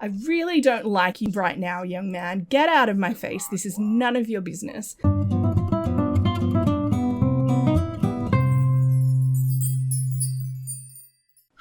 I really don't like you right now, young man. Get out of my face. This is none of your business.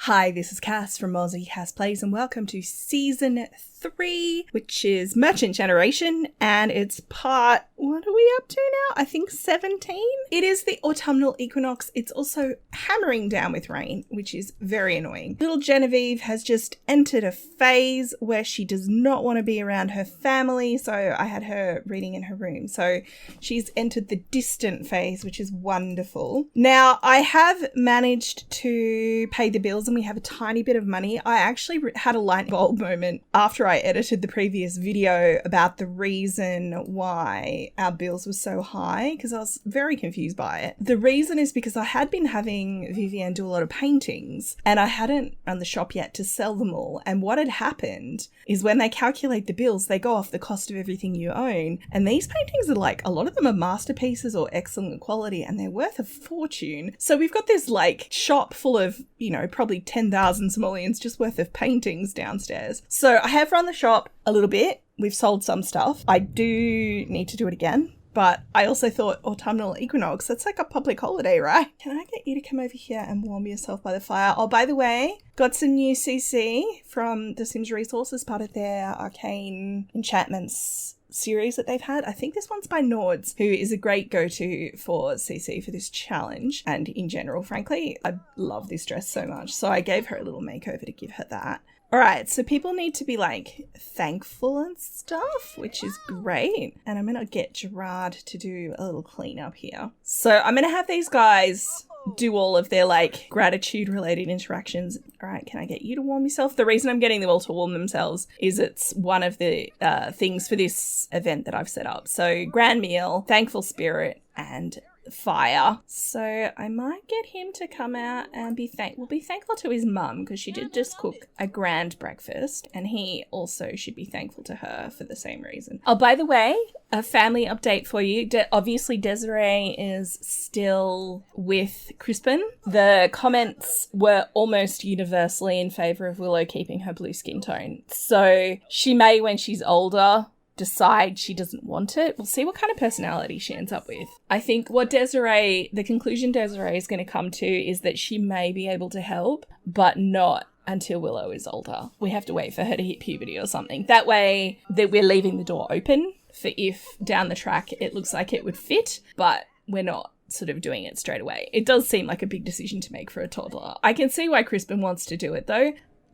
Hi, this is Cass from Aussie Cass Plays, and welcome to Season 3, which is Merchant Generation, and it's part, what are we up to now? I think 17? It is the autumnal equinox. It's also hammering down with rain, which is very annoying. Little Genevieve has just entered a phase where she does not want to be around her family, so I had her reading in her room. So she's entered the distant phase, which is wonderful. Now, I have managed to pay the bills and we have a tiny bit of money. I actually had a light bulb moment after I edited the previous video about the reason why our bills were so high, because I was very confused by it. The reason is because I had been having Vivienne do a lot of paintings and I hadn't run the shop yet to sell them all. And what had happened is when they calculate the bills, they go off the cost of everything you own. And these paintings are like, a lot of them are masterpieces or excellent quality and they're worth a fortune. So we've got this like shop full of, you know, probably 10,000 simoleons just worth of paintings downstairs. So I have run the shop a little bit. We've sold some stuff. I do need to do it again. But I also thought autumnal equinox, that's like a public holiday, right? Can I get you to come over here and warm yourself by the fire? Oh, by the way, got some new CC from The Sims Resources, part of their Arcane Enchantments series that they've had. I think this one's by Nords, who is a great go-to for CC for this challenge. And in general, frankly, I love this dress so much. So I gave her a little makeover to give her that. All right, so people need to be like thankful and stuff, which is great. And I'm going to get Gerard to do a little cleanup here. So I'm going to have these guys do all of their like gratitude related interactions. All right, can I get you to warm yourself? The reason I'm getting them all to warm themselves is it's one of the things for this event that I've set up. So grand meal, thankful spirit, and fire. So I might get him to come out and be thankful to his mum, because she did just cook a grand breakfast and he also should be thankful to her for the same reason. Oh, by the way, a family update for you. Obviously Desiree is still with Crispin. The comments were almost universally in favour of Willow keeping her blue skin tone. So she may, when she's older, decide she doesn't want it. We'll see what kind of personality she ends up with. I think the conclusion Desiree is going to come to is that she may be able to help, but not until Willow is older. We have to wait for her to hit puberty or something. That way that we're leaving the door open for if down the track it looks like it would fit, but we're not sort of doing it straight away. It does seem like a big decision to make for a toddler. I can see why Crispin wants to do it though.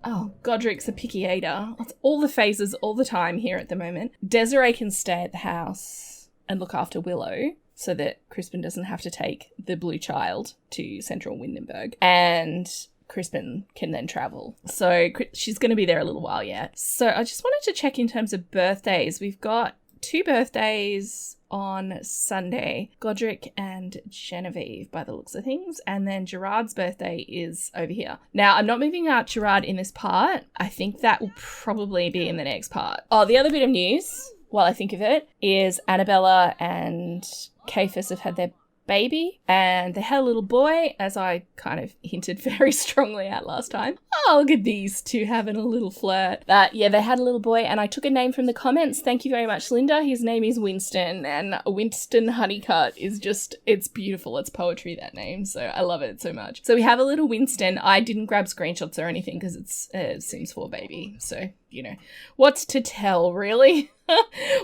Oh, Godric's a picky eater. It's all the phases all the time here at the moment. Desiree can stay at the house and look after Willow so that Crispin doesn't have to take the blue child to central Windenburg. And Crispin can then travel. So she's going to be there a little while yet. So I just wanted to check in terms of birthdays. We've got 2 birthdays on Sunday, Godric and Genevieve by the looks of things, and then Gerard's birthday is over here. Now, I'm not moving out Gerard in this part. I think that will probably be in the next part. Oh, the other bit of news, while I think of it, is Annabella and Cephas have had their baby and they had a little boy, as I kind of hinted very strongly at last time. Oh, look at these two having a little flirt. Yeah, they had a little boy and I took a name from the comments. Thank you very much, Linda. His name is Winston, and Winston Honeycutt is just, it's beautiful. It's poetry, that name. So I love it so much. So we have a little Winston. I didn't grab screenshots or anything because it's a Sims 4 baby. So, you know, what's to tell, really?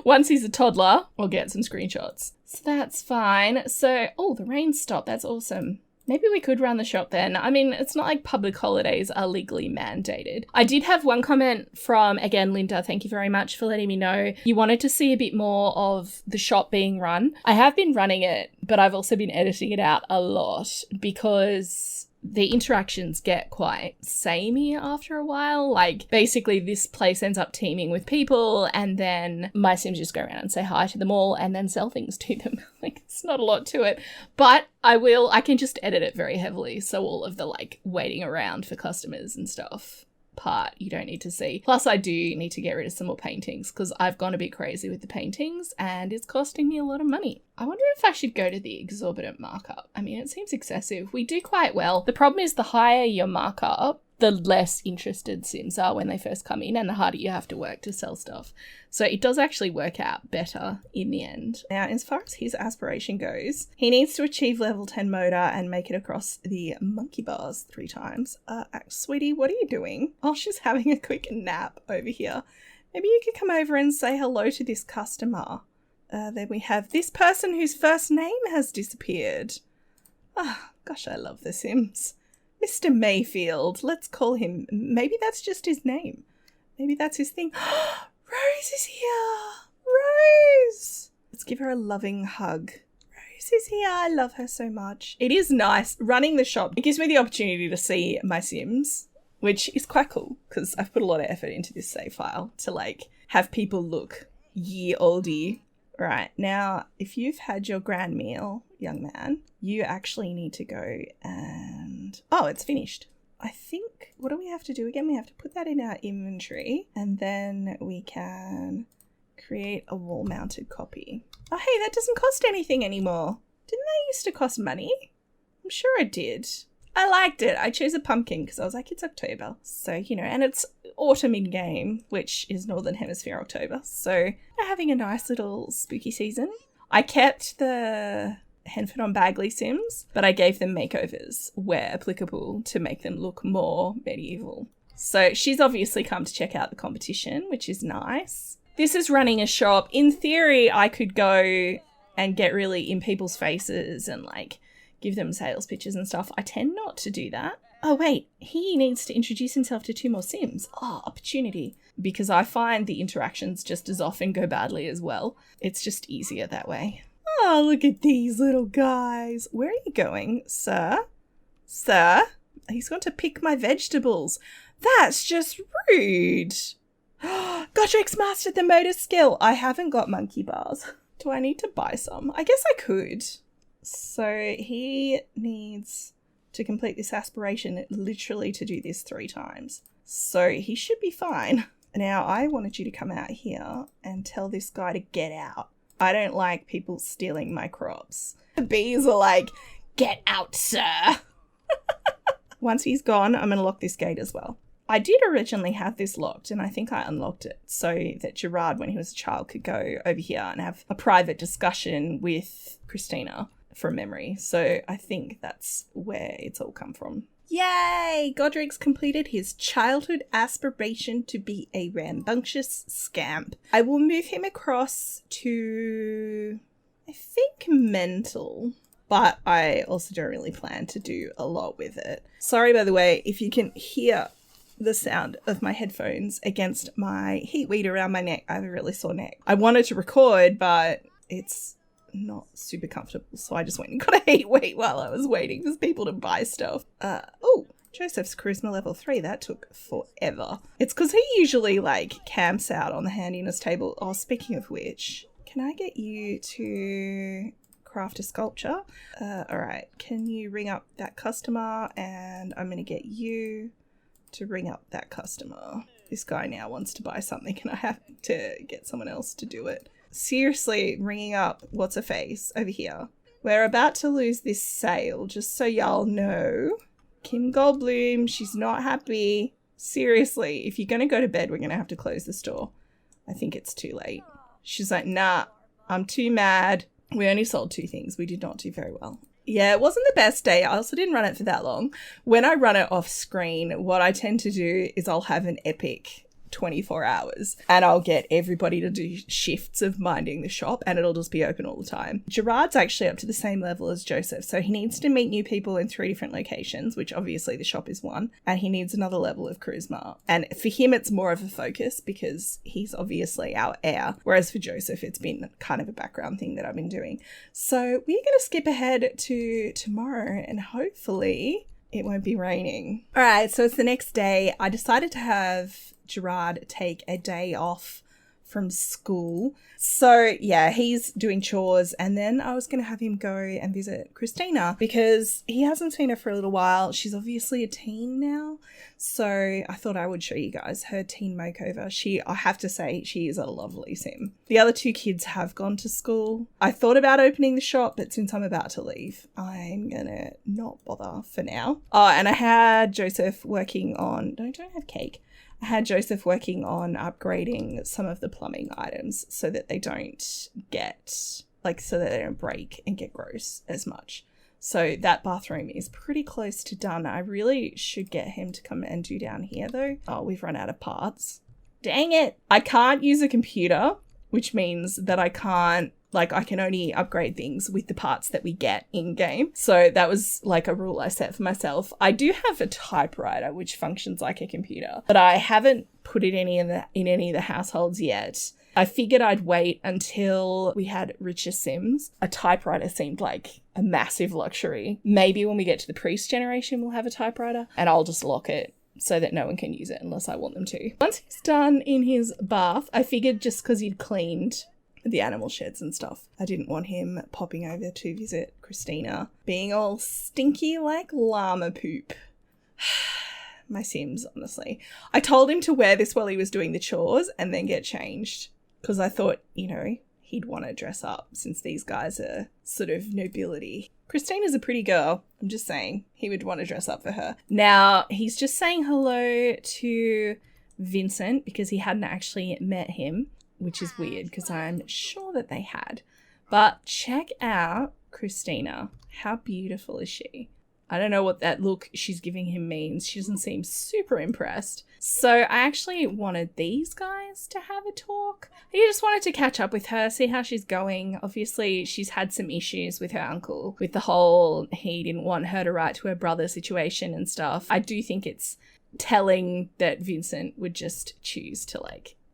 Once he's a toddler, I'll get some screenshots. So that's fine. So, oh, the rain stopped. That's awesome. Maybe we could run the shop then. I mean, it's not like public holidays are legally mandated. I did have one comment from, again, Linda, thank you very much for letting me know. You wanted to see a bit more of the shop being run. I have been running it, but I've also been editing it out a lot because the interactions get quite samey after a while. Like, basically this place ends up teeming with people and then my Sims just go around and say hi to them all and then sell things to them. Like, it's not a lot to it, but I can just edit it very heavily. So all of the like waiting around for customers and stuff part you don't need to see. Plus I do need to get rid of some more paintings because I've gone a bit crazy with the paintings and it's costing me a lot of money. I wonder if I should go to the exorbitant markup. I mean, it seems excessive. We do quite well. The problem is the higher your markup, the less interested Sims are when they first come in and the harder you have to work to sell stuff. So it does actually work out better in the end. Now, as far as his aspiration goes, he needs to achieve level 10 motor and make it across the monkey bars 3 times. Sweetie, what are you doing? Oh, she's having a quick nap over here. Maybe you could come over and say hello to this customer. Then we have this person whose first name has disappeared. Gosh, I love The Sims. Mr. Mayfield, let's call him. Maybe that's just his name. Maybe that's his thing. Rose is here. Rose. Let's give her a loving hug. Rose is here. I love her so much. It is nice running the shop. It gives me the opportunity to see my Sims, which is quite cool because I've put a lot of effort into this save file to like have people look ye oldie. Right, now, if you've had your grand meal, young man, you actually need to go and... Oh, it's finished. I think, what do we have to do again? We have to put that in our inventory and then we can create a wall-mounted copy. Oh, hey, that doesn't cost anything anymore. Didn't that used to cost money? I'm sure it did. I liked it. I chose a pumpkin because I was like, it's October. So, you know, and it's autumn in game, which is Northern Hemisphere October. So we're having a nice little spooky season. I kept the Henford on Bagley Sims, but I gave them makeovers where applicable to make them look more medieval. So she's obviously come to check out the competition, which is nice. This is running a shop. In theory, I could go and get really in people's faces and like give them sales pitches and stuff. I tend not to do that. Oh, wait, he needs to introduce himself to 2 more Sims. Oh, opportunity. Because I find the interactions just as often go badly as well. It's just easier that way. Oh, look at these little guys. Where are you going, sir? Sir? He's going to pick my vegetables. That's just rude. Godric's mastered the motor skill. I haven't got monkey bars. Do I need to buy some? I guess I could. So he needs to complete this aspiration literally to do this 3 times. So he should be fine. Now, I wanted you to come out here and tell this guy to get out. I don't like people stealing my crops. The bees are like, get out, sir. Once he's gone, I'm going to lock this gate as well. I did originally have this locked and I think I unlocked it so that Gerard, when he was a child, could go over here and have a private discussion with Christina from memory. So I think that's where it's all come from. Yay! Godric's completed his childhood aspiration to be a rambunctious scamp. I will move him across to, I think, mental. But I also don't really plan to do a lot with it. Sorry, by the way, if you can hear the sound of my headphones against my heat weed around my neck. I have a really sore neck. I wanted to record, but it's not super comfortable, so I just went and got a heat weed while I was waiting for people to buy stuff. Oh, Joseph's charisma level 3. That took forever. It's because he usually, like, camps out on the handiness table. Oh, speaking of which, can I get you to craft a sculpture? All right. Can you ring up that customer? And I'm going to get you to ring up that customer. This guy now wants to buy something and I have to get someone else to do it. Seriously, ringing up what's-her-face over here. We're about to lose this sale, just so y'all know. Kim Goldblum, she's not happy. Seriously, if you're going to go to bed, we're going to have to close the store. I think it's too late. She's like, nah, I'm too mad. We only sold 2 things. We did not do very well. Yeah, it wasn't the best day. I also didn't run it for that long. When I run it off screen, what I tend to do is I'll have an epic 24 hours and I'll get everybody to do shifts of minding the shop and it'll just be open all the time. Gerard's actually up to the same level as Joseph, so he needs to meet new people in 3 different locations, which obviously the shop is one, and he needs another level of charisma. And for him, it's more of a focus because he's obviously our heir, whereas for Joseph, it's been kind of a background thing that I've been doing. So we're going to skip ahead to tomorrow and hopefully it won't be raining. All right, so it's the next day. I decided to have Gerard take a day off from school. So yeah, he's doing chores, and then I was going to have him go and visit Christina because he hasn't seen her for a little while. She's obviously a teen now. So I thought I would show you guys her teen makeover. I have to say, she is a lovely sim. The other two kids have gone to school. I thought about opening the shop, but since I'm about to leave, I'm going to not bother for now. Oh, and I had Joseph working on, don't have cake. I had Joseph working on upgrading some of the plumbing items so that they don't break and get gross as much. So that bathroom is pretty close to done. I really should get him to come and do down here though. Oh, we've run out of parts. Dang it. I can't use a computer, which means that I can only upgrade things with the parts that we get in game. So that was like a rule I set for myself. I do have a typewriter which functions like a computer, but I haven't put it in any of the households yet. I figured I'd wait until we had richer Sims. A typewriter seemed like a massive luxury. Maybe when we get to the priest generation, we'll have a typewriter, and I'll just lock it so that no one can use it unless I want them to. Once he's done in his bath, I figured just because he'd cleaned the animal sheds and stuff, I didn't want him popping over to visit Christina, being all stinky like llama poop. My Sims, honestly. I told him to wear this while he was doing the chores and then get changed, because I thought, he'd want to dress up since these guys are sort of nobility. Christina's a pretty girl. I'm just saying he would want to dress up for her. Now, he's just saying hello to Vincent because he hadn't actually met him, which is weird because I'm sure that they had. But check out Christina. How beautiful is she? I don't know what that look she's giving him means. She doesn't seem super impressed. So I actually wanted these guys to have a talk. I just wanted to catch up with her, see how she's going. Obviously, she's had some issues with her uncle, with the whole he didn't want her to write to her brother situation and stuff. I do think it's telling that Vincent would just choose to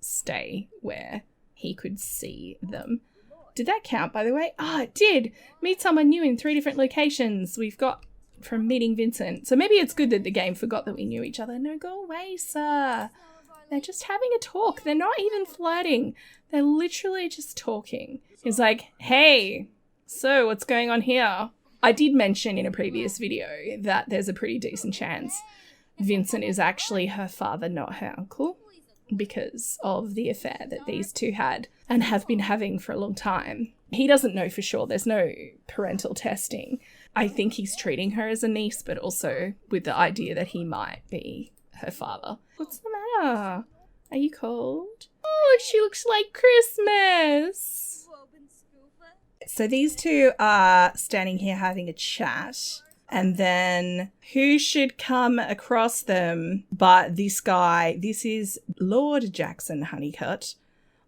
stay where he could see them. Did that count, by the way? Oh, it did. Meet someone new in 3 different locations. We've got from meeting Vincent. So maybe it's good that the game forgot that we knew each other. No, go away, sir. They're just having a talk. They're not even flirting. They're literally just talking. He's like, hey, so what's going on here? I did mention in a previous video that there's a pretty decent chance Vincent is actually her father, not her uncle, because of the affair that these two had and have been having for a long time. He doesn't know for sure. There's no parental testing. I think he's treating her as a niece, but also with the idea that he might be her father. What's the matter? Are you cold? Oh, she looks like Christmas. So these two are standing here having a chat. And then who should come across them but this guy? This is Lord Jackson Honeycutt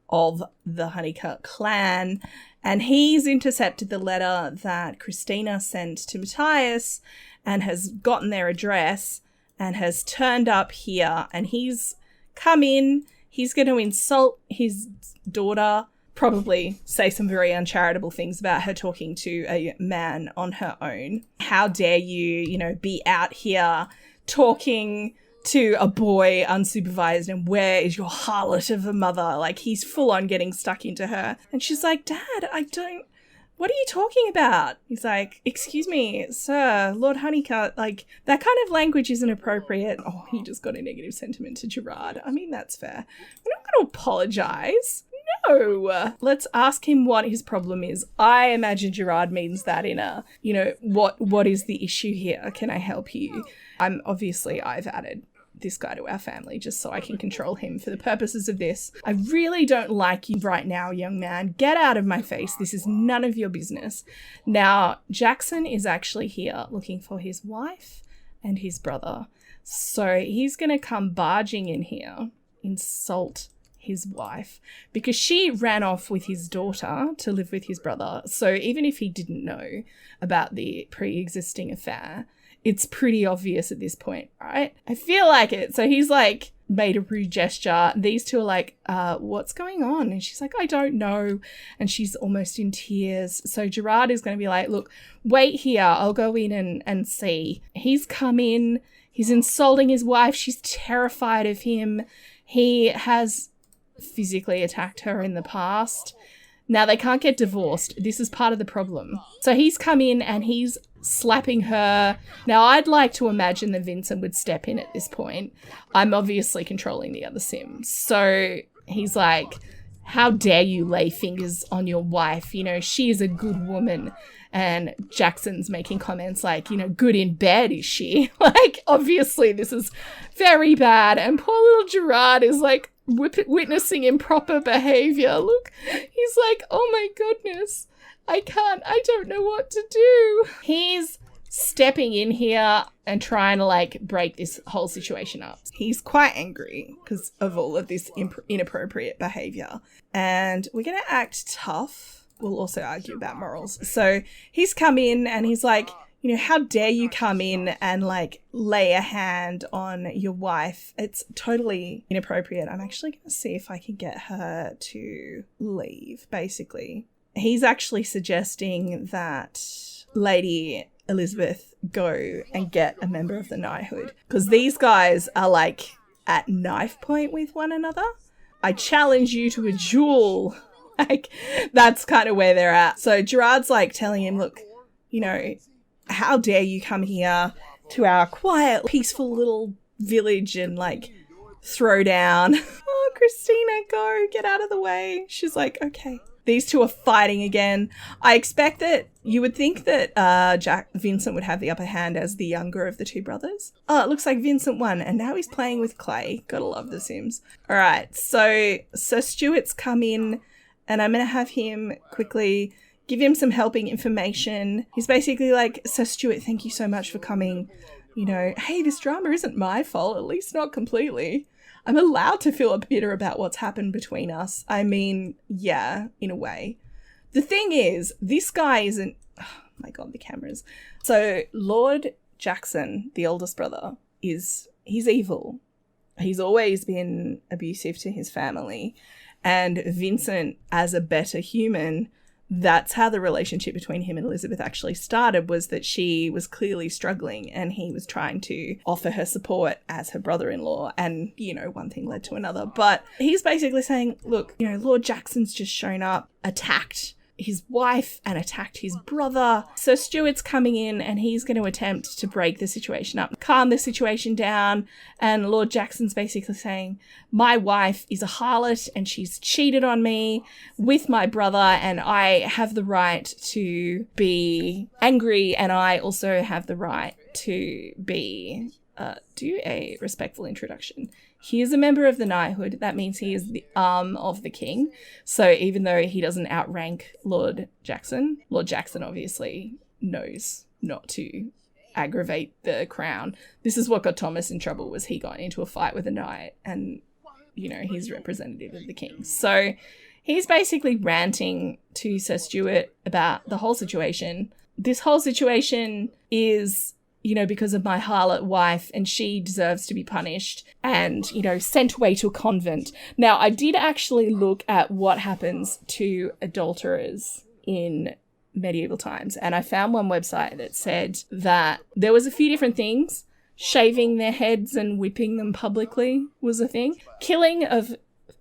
of the Honeycutt clan. And he's intercepted the letter that Christina sent to Matthias and has gotten their address and has turned up here. And he's come in. He's going to insult his daughter, probably say some very uncharitable things about her talking to a man on her own. How dare you, be out here talking to a boy unsupervised, and where is your harlot of a mother? He's full on getting stuck into her. And she's like, Dad, what are you talking about? He's like, excuse me, sir, Lord Honeycutt, that kind of language isn't appropriate. Oh, he just got a negative sentiment to Gerard. I mean, that's fair. We're not going to apologize. No. Let's ask him what his problem is. I imagine Gerard means that in a, what is the issue here? Can I help you? I've added this guy to our family just so I can control him for the purposes of this. I really don't like you right now, young man. Get out of my face. This is none of your business. Now, Jackson is actually here looking for his wife and his brother. So he's going to come barging in here, insult his wife, because she ran off with his daughter to live with his brother. So even if he didn't know about the pre-existing affair, it's pretty obvious at this point, right? I feel like it. So he's made a rude gesture. These two are like, what's going on? And she's like, I don't know. And she's almost in tears. So Gerard is going to be like, look, wait here. I'll go in and see. He's come in. He's insulting his wife. She's terrified of him. He has physically attacked her in the past. Now, they can't get divorced. This is part of the problem. So he's come in and he's slapping her. Now, I'd like to imagine that Vincent would step in at this point. I'm obviously controlling the other Sims. So he's like, how dare you lay fingers on your wife? You know, she is a good woman. And Jackson's making comments like, you know, good in bed, is she? Like, obviously, this is very bad. And poor little Gerard is like, witnessing improper behavior. Look, he's like, oh my goodness, I don't know what to do. He's stepping in here and trying to like break this whole situation up. He's quite angry because of all of this inappropriate behavior, and we're going to act tough. We'll also argue about morals. So he's come in and he's like, you know, how dare you come in and like lay a hand on your wife? It's totally inappropriate. I'm actually going to see if I can get her to leave, basically. He's actually suggesting that Lady Elizabeth go and get a member of the knighthood, because these guys are like at knife point with one another. I challenge you to a duel. Like, that's kind of where they're at. So Gerard's like telling him, look, you know, how dare you come here to our quiet, peaceful little village and like throw down. Oh, Christina, go, get out of the way. She's like, okay. These two are fighting again. I expect that you would think that Vincent would have the upper hand as the younger of the two brothers. Oh, it looks like Vincent won, and now he's playing with Clay. Gotta love The Sims. All right, so Sir Stuart's come in, and I'm going to have him quickly give him some helping information. He's basically like, Sir Stuart, thank you so much for coming. You know, hey, this drama isn't my fault, at least not completely. I'm allowed to feel bitter about what's happened between us. I mean, yeah, in a way. The thing is, this guy isn't... Oh my God, the cameras. So Lord Jackson, the eldest brother, he's evil. He's always been abusive to his family. And Vincent, as a better human, that's how the relationship between him and Elizabeth actually started, was that she was clearly struggling and he was trying to offer her support as her brother-in-law, and, you know, one thing led to another. But he's basically saying, look, you know, Lord Jackson's just shown up, attacked his wife and attacked his brother. So Stuart's coming in and he's going to attempt to break the situation up, calm the situation down. And Lord Jackson's basically saying, my wife is a harlot and she's cheated on me with my brother, and I have the right to be angry, and I also have the right to be do a respectful introduction. He is a member of the knighthood. That means he is the arm of the king. So even though he doesn't outrank Lord Jackson obviously knows not to aggravate the crown. This is what got Thomas in trouble, was he got into a fight with a knight, and, you know, he's representative of the king. So he's basically ranting to Sir Stuart about the whole situation. This whole situation is, you know, because of my harlot wife, and she deserves to be punished and, you know, sent away to a convent. Now, I did actually look at what happens to adulterers in medieval times, and I found one website that said that there was a few different things. Shaving their heads and whipping them publicly was a thing. Killing of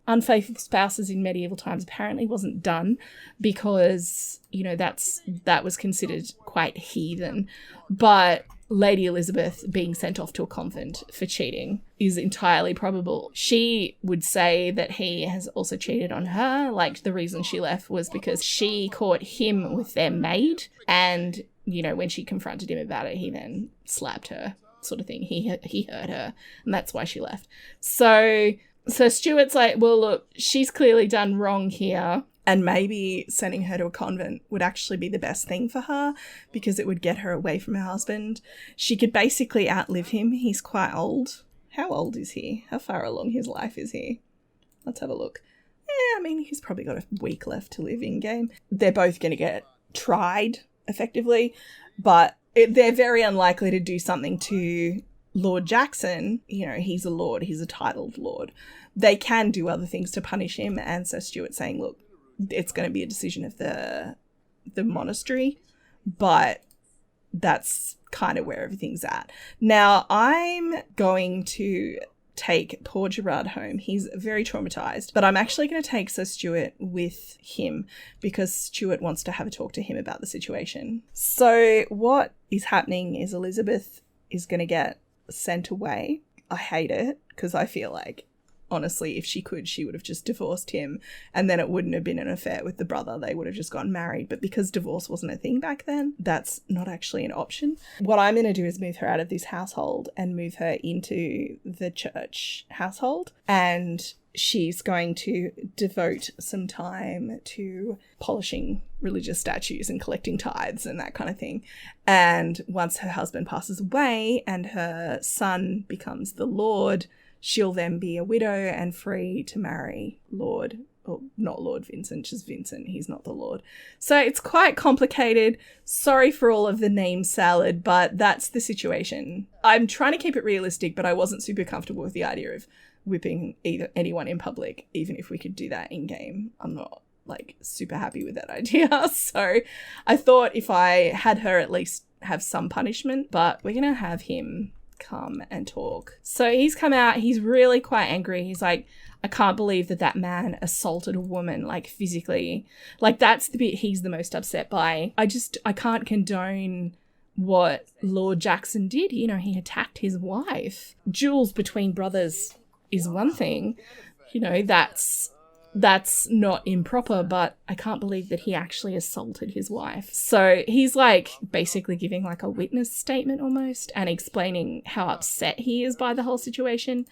unfaithful spouses in medieval times apparently wasn't done because, you know, that was considered quite heathen. But Lady Elizabeth being sent off to a convent for cheating is entirely probable. She would say that he has also cheated on her. Like, the reason she left was because she caught him with their maid, and, you know, when she confronted him about it, he then slapped her, sort of thing. He hurt her, and that's why she left. So Stuart's like, well, look, she's clearly done wrong here, and maybe sending her to a convent would actually be the best thing for her because it would get her away from her husband. She could basically outlive him. He's quite old. How old is he? How far along his life is he? Let's have a look. I mean, he's probably got a week left to live in game. They're both going to get tried, effectively, but they're very unlikely to do something to Lord Jackson. You know, he's a lord. He's a titled lord. They can do other things to punish him, and so Stuart's saying, look, it's going to be a decision of the monastery, but that's kind of where everything's at. Now, I'm going to take poor Gerard home. He's very traumatized, but I'm actually going to take Sir Stuart with him because Stuart wants to have a talk to him about the situation. So what is happening is Elizabeth is going to get sent away. I hate it because I feel like, honestly, if she could, she would have just divorced him and then it wouldn't have been an affair with the brother. They would have just gotten married. But because divorce wasn't a thing back then, that's not actually an option. What I'm going to do is move her out of this household and move her into the church household. And she's going to devote some time to polishing religious statues and collecting tithes and that kind of thing. And once her husband passes away and her son becomes the Lord, she'll then be a widow and free to marry Lord, or not Lord Vincent, just Vincent. He's not the Lord. So it's quite complicated. Sorry for all of the name salad, but that's the situation. I'm trying to keep it realistic, but I wasn't super comfortable with the idea of whipping anyone in public, even if we could do that in game. I'm not super happy with that idea. So I thought if I had her at least have some punishment, but we're going to have him come and talk. So he's come out, he's really quite angry. He's like, I can't believe that man assaulted a woman, physically. That's the bit he's the most upset by. I can't condone what Lord Jackson did. He attacked his wife. Duels between brothers is one thing. That's not improper, but I can't believe that he actually assaulted his wife. So he's basically giving a witness statement almost and explaining how upset he is by the whole situation.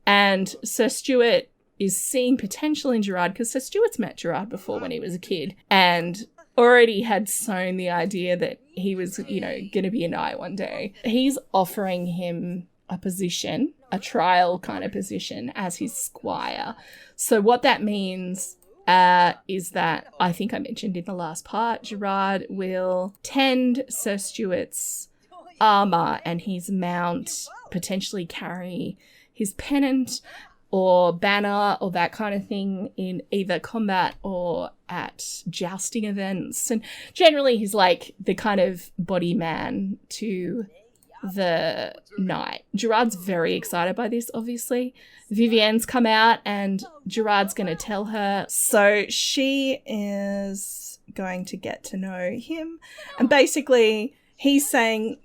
And Sir Stuart is seeing potential in Gerard because Sir Stuart's met Gerard before when he was a kid and already had sown the idea that he was, going to be a knight one day. He's offering him a position, a trial kind of position as his squire. So what that means is that, I think I mentioned in the last part, Gerard will tend Sir Stuart's armour and his mount, potentially carry his pennant or banner or that kind of thing in either combat or at jousting events. And generally he's the kind of body man to the knight. Gerard's very excited by this, obviously. Vivienne's come out and Gerard's going to tell her. So she is going to get to know him. And basically he's saying,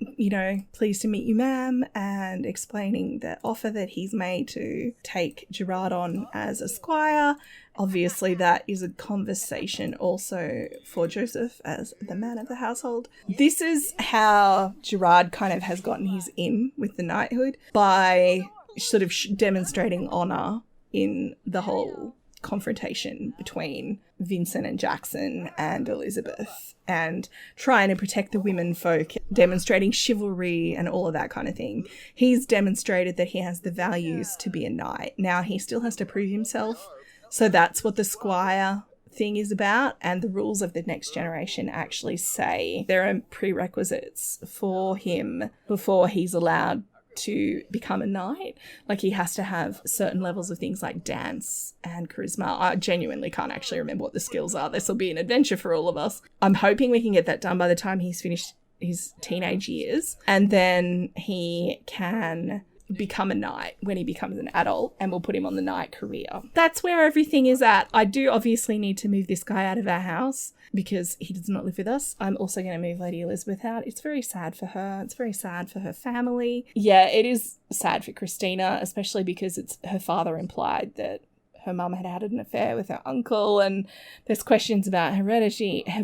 pleased to meet you, ma'am, and explaining the offer that he's made to take Gerard on as a squire. Obviously, that is a conversation also for Joseph as the man of the household. This is how Gerard kind of has gotten his in with the knighthood, by sort of demonstrating honour in the whole confrontation between Vincent and Jackson and Elizabeth, and trying to protect the women folk, demonstrating chivalry and all of that kind of thing. He's demonstrated that he has the values to be a knight. Now he still has to prove himself. So that's what the squire thing is about. And the rules of the next generation actually say there are prerequisites for him before he's allowed to become a knight. He has to have certain levels of things like dance and charisma. I genuinely can't actually remember what the skills are. This will be an adventure for all of us. I'm hoping we can get that done by the time he's finished his teenage years. And then he can become a knight when he becomes an adult, and we'll put him on the knight career. That's where everything is at. I do obviously need to move this guy out of our house because he does not live with us. I'm also going to move Lady Elizabeth out. It's very sad for her. It's very sad for her family. Yeah, it is sad for Christina, especially because it's her father implied that her mum had an affair with her uncle, and there's questions about heredity. How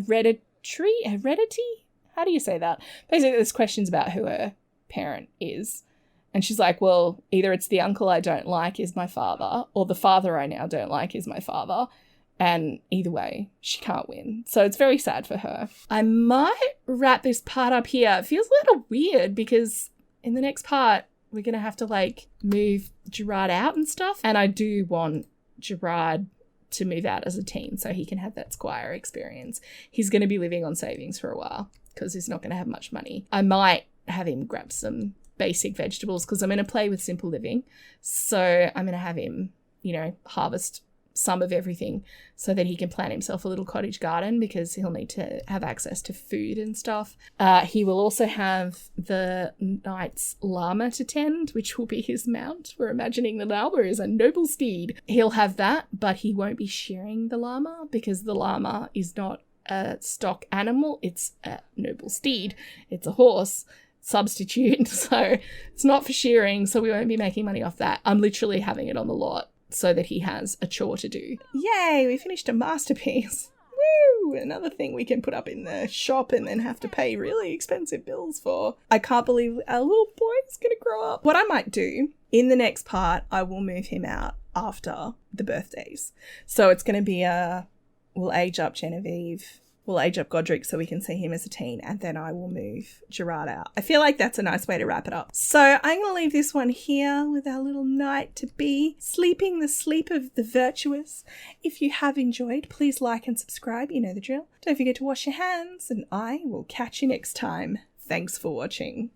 do you say that? Basically, there's questions about who her parent is. And she's like, well, either it's the uncle I don't like is my father, or the father I now don't like is my father. And either way, she can't win. So it's very sad for her. I might wrap this part up here. It feels a little weird because in the next part, we're going to have to move Gerard out and stuff. And I do want Gerard to move out as a teen so he can have that squire experience. He's going to be living on savings for a while because he's not going to have much money. I might have him grab some basic vegetables because I'm going to play with simple living. So I'm going to have him, harvest some of everything so that he can plant himself a little cottage garden, because he'll need to have access to food and stuff. He will also have the knight's llama to tend, which will be his mount. We're imagining the llama is a noble steed. He'll have that, but he won't be shearing the llama because the llama is not a stock animal. It's a noble steed. It's a horse substitute, so it's not for shearing, so we won't be making money off that. I'm literally having it on the lot so that he has a chore to do. Yay, we finished a masterpiece. Woo! Another thing we can put up in the shop and then have to pay really expensive bills for. I can't believe our little boy is going to grow up. What I might do, in the next part, I will move him out after the birthdays. So it's going to be we'll age up Genevieve. We'll age up Godric so we can see him as a teen, and then I will move Gerard out. I feel like that's a nice way to wrap it up. So I'm going to leave this one here with our little knight-to-be sleeping the sleep of the virtuous. If you have enjoyed, please like and subscribe. You know the drill. Don't forget to wash your hands, and I will catch you next time. Thanks for watching.